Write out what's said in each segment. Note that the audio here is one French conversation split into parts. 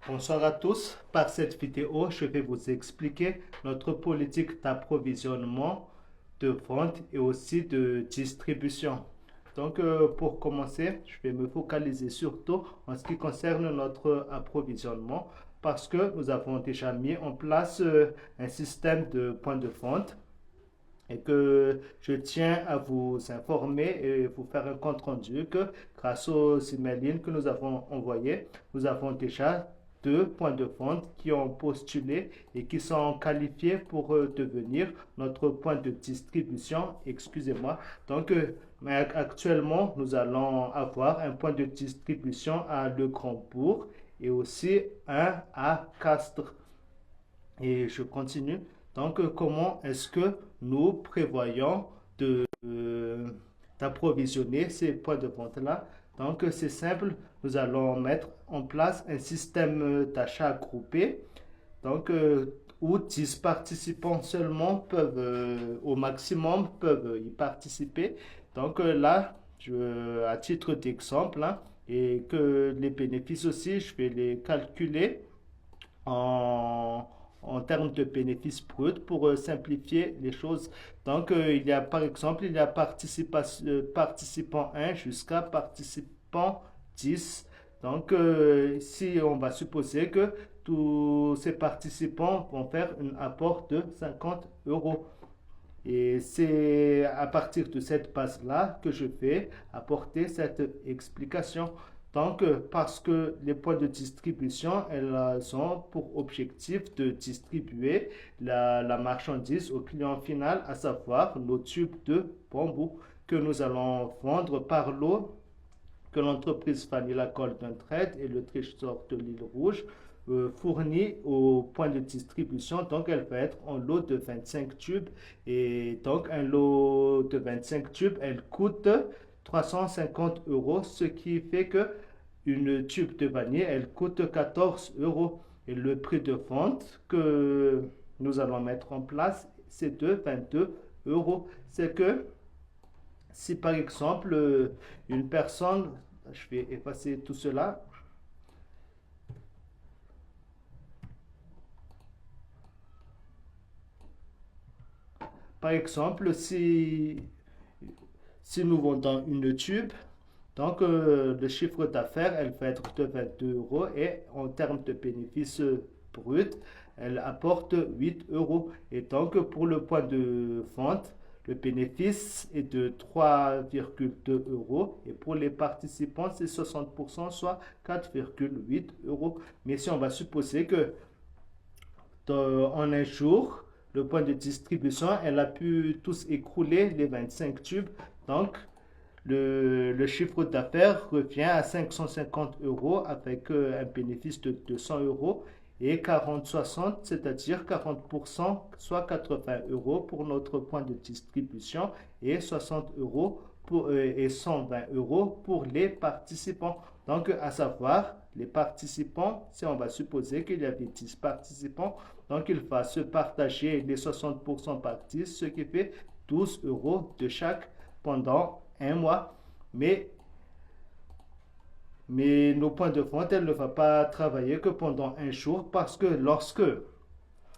Bonsoir à tous. Par cette vidéo, je vais vous expliquer notre politique d'approvisionnement, de vente et aussi de distribution. Pour commencer, je vais me focaliser surtout en ce qui concerne notre approvisionnement parce que nous avons déjà mis en place un système de points de vente et que je tiens à vous informer et vous faire un compte rendu que grâce aux emails que nous avons envoyés, nous avons déjà deux points de vente qui ont postulé et qui sont qualifiés pour devenir notre point de distribution. Excusez-moi. Mais actuellement, nous allons avoir un point de distribution à Le Grand-Bourg et aussi un à Castres. Et je continue. Comment est-ce que nous prévoyons d'approvisionner ces points de vente-là? C'est simple. Nous allons mettre en place un système d'achat groupé. Où 10 participants seulement peuvent, au maximum, peuvent y participer. À titre d'exemple, hein, et que les bénéfices aussi, je vais les calculer en, en termes de bénéfices bruts pour simplifier les choses. Il y a par exemple, il y a participant 1 jusqu'à participant 10. Si on va supposer que tous ces participants vont faire un apport de 50 euros. Et c'est à partir de cette base-là que je vais apporter cette explication. Parce que les points de distribution, elles ont pour objectif de distribuer la marchandise au client final, à savoir nos tubes de bambou que nous allons vendre par lot, que l'entreprise Vanilla Golden Thread et le Trésor de l'île Rouge fournit au point de distribution. Donc, elle va être en lot de 25 tubes. Et donc, un lot de 25 tubes, elle coûte 350 euros, ce qui fait que une tube de vanille, elle coûte 14 euros. Et le prix de vente que nous allons mettre en place, c'est de 22 euros. C'est que si par exemple, une personne, je vais effacer tout cela. Par exemple, si nous vendons une tube, le chiffre d'affaires, elle va être de 22 euros et en termes de bénéfices bruts, elle apporte 8 euros. Et donc, pour le point de vente, le bénéfice est de 3,2 euros et pour les participants, c'est 60%, soit 4,8 euros. Mais si on va supposer que en un jour, le point de distribution, elle a pu tous écrouler les 25 tubes. Donc, le chiffre d'affaires revient à 550 euros avec un bénéfice de 200 euros et 40-60, c'est-à-dire 40%, soit 80 euros pour notre point de distribution et 60 euros et 120 euros pour les participants. À savoir, les participants, si on va supposer qu'il y avait 10 participants, donc il va se partager les 60% par 10, ce qui fait 12 euros de chaque pendant un mois. Mais, mais nos points de vente, elle ne va pas travailler que pendant un jour parce que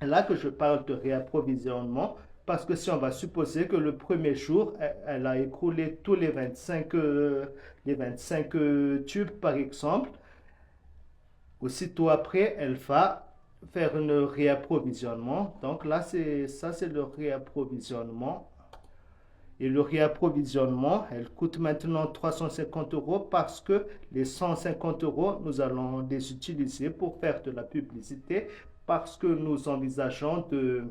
là que je parle de réapprovisionnement, parce que si on va supposer que le premier jour, elle a écoulé tous les 25 tubes par exemple, aussitôt après, elle va faire un réapprovisionnement. Donc là, c'est le réapprovisionnement. Et le réapprovisionnement, elle coûte maintenant 350 euros parce que les 150 euros, nous allons les utiliser pour faire de la publicité parce que nous envisageons de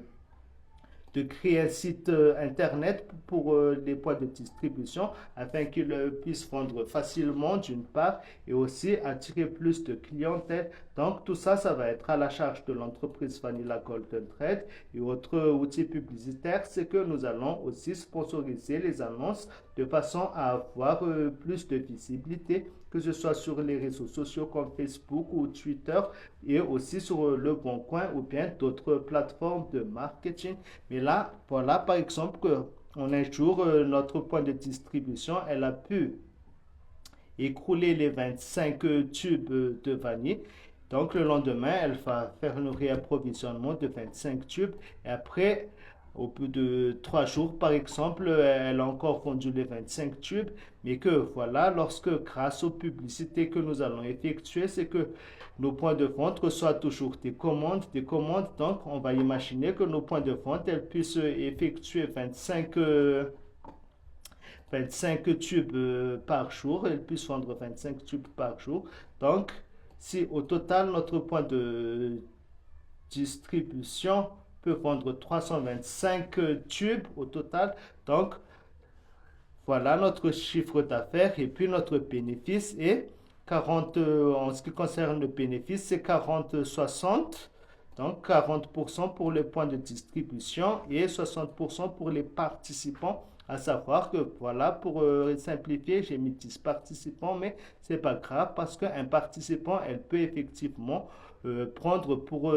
créer un site internet pour les points de distribution afin qu'ils puissent vendre facilement d'une part et aussi attirer plus de clientèle. Donc tout ça, ça va être à la charge de l'entreprise Vanilla Golden Thread. Et autre outil publicitaire, c'est que nous allons aussi sponsoriser les annonces de façon à avoir plus de visibilité, que ce soit sur les réseaux sociaux comme Facebook ou Twitter et aussi sur Le Bon Coin ou bien d'autres plateformes de marketing. Mais là, voilà par exemple qu'en un jour, notre point de distribution, elle a pu écrouler les 25 tubes de vanille. Donc le lendemain, elle va faire un réapprovisionnement de 25 tubes et après, au bout de 3 jours, par exemple, elle a encore vendu les 25 tubes, mais que voilà, lorsque grâce aux publicités que nous allons effectuer, c'est que nos points de vente reçoivent toujours des commandes. Donc, on va imaginer que nos points de vente, elles puissent effectuer 25 tubes par jour. Elles puissent vendre 25 tubes par jour. Donc, si au total, notre point de distribution peut vendre 325 tubes au total, donc voilà notre chiffre d'affaires et puis notre bénéfice est 40, en ce qui concerne le bénéfice, c'est 40-60. Donc 40% pour les points de distribution et 60% pour les participants. À savoir que, voilà, pour simplifier, j'ai mis 10 participants, mais c'est pas grave parce qu'un participant, elle peut effectivement prendre pour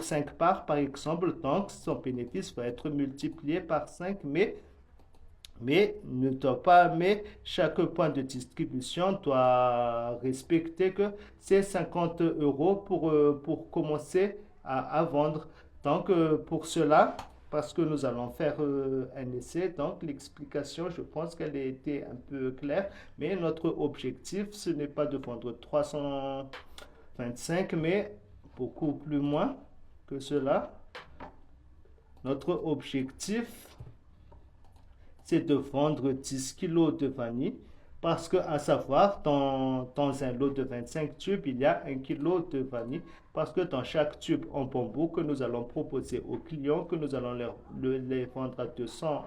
5 parts, par exemple. Donc, son bénéfice va être multiplié par 5, ne doit pas, mais chaque point de distribution doit respecter que c'est 50 euros pour commencer à vendre. Donc, pour cela, parce que nous allons faire un essai, donc l'explication, je pense qu'elle a été un peu claire, mais notre objectif, ce n'est pas de vendre 325, mais beaucoup plus moins que cela. Notre objectif, c'est de vendre 10 kilos de vanille parce que, à savoir, dans un lot de 25 tubes, il y a 1 kilo de vanille parce que dans chaque tube en bambou que nous allons proposer aux clients, que nous allons les vendre à 200,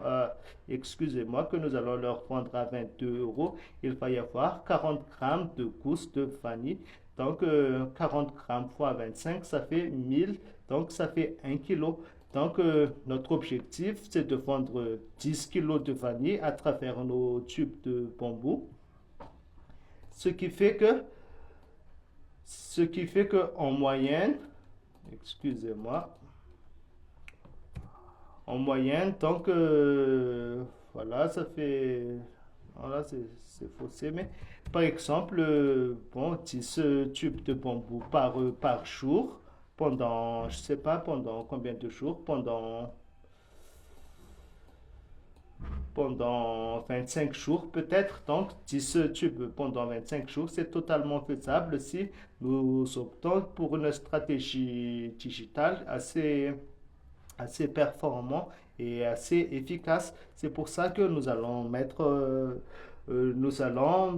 excusez-moi, que nous allons leur vendre à 22 euros, il va y avoir 40 grammes de gousses de vanille. Donc, 40 grammes fois 25, ça fait 1000, donc ça fait 1 kilo. Donc, notre objectif, c'est de vendre 10 kilos de vanille à travers nos tubes de bambou. Ce qui fait que, en moyenne, excusez-moi, en moyenne, donc, voilà, ça fait, voilà, c'est faussé, mais par exemple, bon, 10 tubes de bambou par jour, pendant, je sais pas, pendant combien de jours, pendant 25 jours peut-être. Donc, 10 tubes pendant 25 jours, c'est totalement faisable si nous optons pour une stratégie digitale assez performant et assez efficace. C'est pour ça que nous allons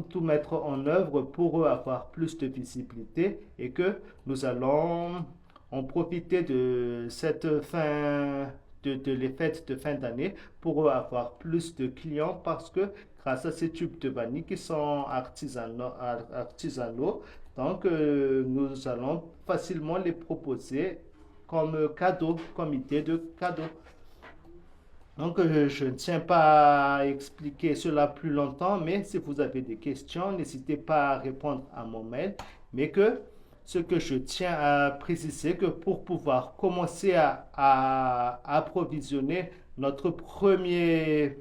tout mettre en œuvre pour avoir plus de visibilité et que nous allons en profiter de cette fin les fêtes de fin d'année pour avoir plus de clients parce que grâce à ces tubes de vanille qui sont artisanaux, donc nous allons facilement les proposer comme cadeau, comme idée de cadeau. Donc, je ne tiens pas à expliquer cela plus longtemps, mais si vous avez des questions, n'hésitez pas à répondre à mon mail. Mais que ce que je tiens à préciser, que pour pouvoir commencer à approvisionner notre premier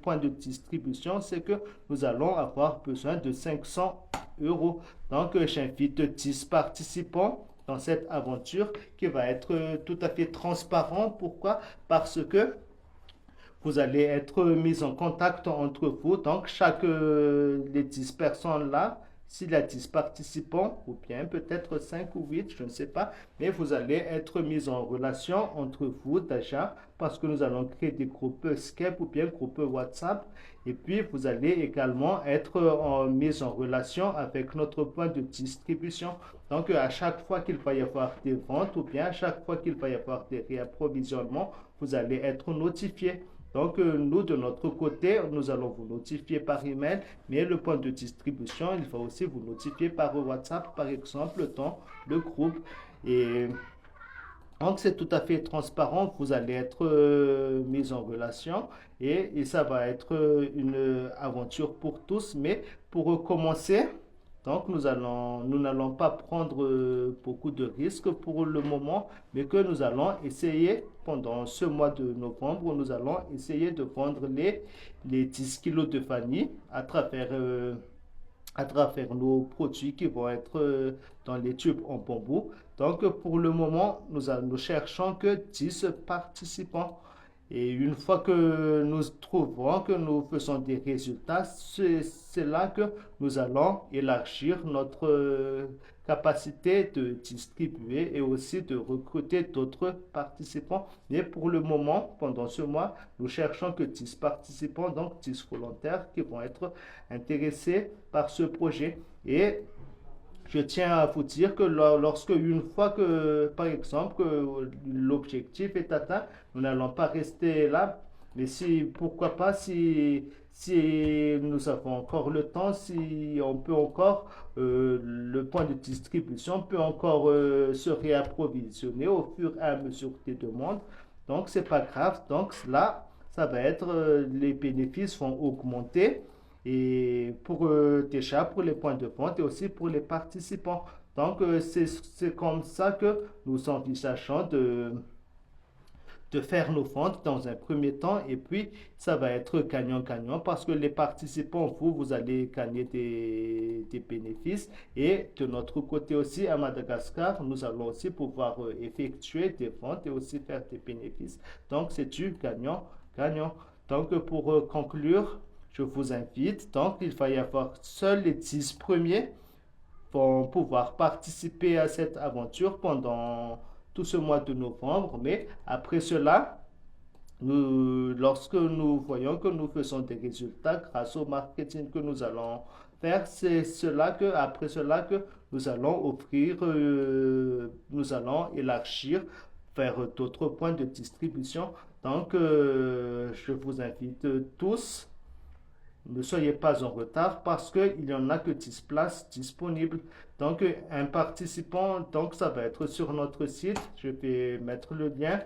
point de distribution, c'est que nous allons avoir besoin de 500 euros. Donc, j'invite 10 participants dans cette aventure qui va être tout à fait transparent. Pourquoi? Parce que vous allez être mis en contact entre vous. Donc, les 10 personnes là, s'il y a 10 participants, ou bien peut-être 5 ou 8, je ne sais pas, mais vous allez être mis en relation entre vous déjà, parce que nous allons créer des groupes Skype ou bien groupes WhatsApp. Et puis, vous allez également être mis en relation avec notre point de distribution. Donc, à chaque fois qu'il va y avoir des ventes ou bien à chaque fois qu'il va y avoir des réapprovisionnements, vous allez être notifié. Donc, nous, de notre côté, nous allons vous notifier par email, mais le point de distribution, il va aussi vous notifier par WhatsApp, par exemple, dans le groupe. Et donc, c'est tout à fait transparent. Vous allez être mis en relation et ça va être une aventure pour tous. Mais pour commencer, donc nous n'allons pas prendre beaucoup de risques pour le moment, mais que nous allons essayer pendant ce mois de novembre, nous allons essayer de vendre les 10 kilos de vanille à travers nos produits qui vont être dans les tubes en bambou. Donc, pour le moment, nous cherchons que 10 participants. Et une fois que nous trouvons que nous faisons des résultats, c'est là que nous allons élargir notre capacité de distribuer et aussi de recruter d'autres participants. Mais pour le moment, pendant ce mois, nous cherchons que 10 participants, donc 10 volontaires qui vont être intéressés par ce projet. Et je tiens à vous dire que lorsque une fois que, par exemple, que l'objectif est atteint, nous n'allons pas rester là, mais si, pourquoi pas, si nous avons encore le temps, si on peut encore, le point de distribution peut encore se réapprovisionner au fur et à mesure des demandes. Donc, c'est pas grave. Donc, là, ça va être, les bénéfices vont augmenter et pour déjà pour les points de vente et aussi pour les participants. Donc c'est comme ça que nous envisageons de faire nos ventes dans un premier temps et puis ça va être gagnant-gagnant parce que les participants, vous allez gagner des bénéfices et de notre côté aussi à Madagascar, nous allons aussi pouvoir effectuer des ventes et aussi faire des bénéfices. Donc c'est du gagnant-gagnant. Donc pour conclure, je vous invite. Donc, il va y avoir seuls les 10 premiers vont pouvoir participer à cette aventure pendant tout ce mois de novembre. Mais après cela, lorsque nous voyons que nous faisons des résultats grâce au marketing que nous allons faire, c'est après cela que nous allons offrir, nous allons élargir vers d'autres points de distribution. Donc, je vous invite tous, ne soyez pas en retard parce qu'il n'y en a que 10 places disponibles. Donc, un participant, donc ça va être sur notre site. Je vais mettre le lien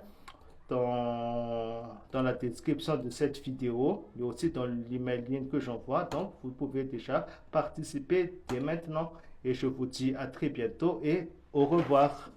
dans la description de cette vidéo et aussi dans l'email lien que j'envoie. Donc, vous pouvez déjà participer dès maintenant. Et je vous dis à très bientôt et au revoir.